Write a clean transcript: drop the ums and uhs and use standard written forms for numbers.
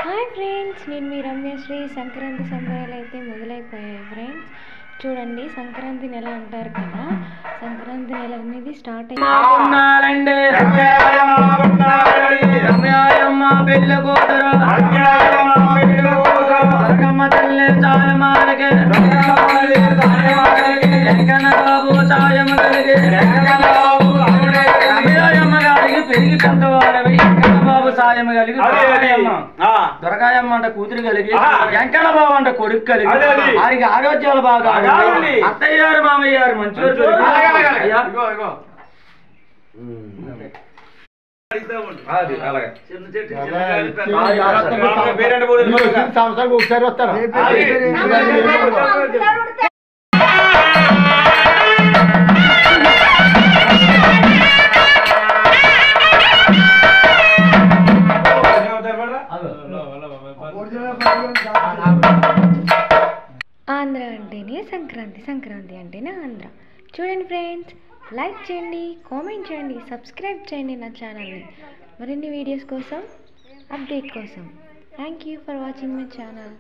Hi friends, నేను మీ రమ్యశ్రీ. సంక్రాంతి సంబరాలు అయితే మొదలైపోయాయి ఫ్రెండ్స్. చూడండి, సంక్రాంతి నెల అంటారు కదా, సంక్రాంతి నెల అనేది స్టార్ట్ అయ్యింది. పెరిగి పెద్దవాళ్ళవి బాబు సాయం కలిగి దొరకాయమ్మ అంట కూతురు కలిగి వెంకన్న బాబు అంట కొడుకు కలిగి వారికి ఆరోగ్యాలు బాగా అత్తయ్య గారు మామయ్య గారు మంచివారు సంవత్సరానికి ఒకసారి వస్తారా? ఆంధ్ర అంటేనే సంక్రాంతి, సంక్రాంతి అంటేనే ఆంధ్ర. చూడండి ఫ్రెండ్స్, లైక్ చేయండి, కామెంట్ చేయండి, సబ్స్క్రైబ్ చేయండి నా ఛానల్ని మరిన్ని వీడియోస్ కోసం, అప్డేట్ కోసం. Thank you for watching my channel.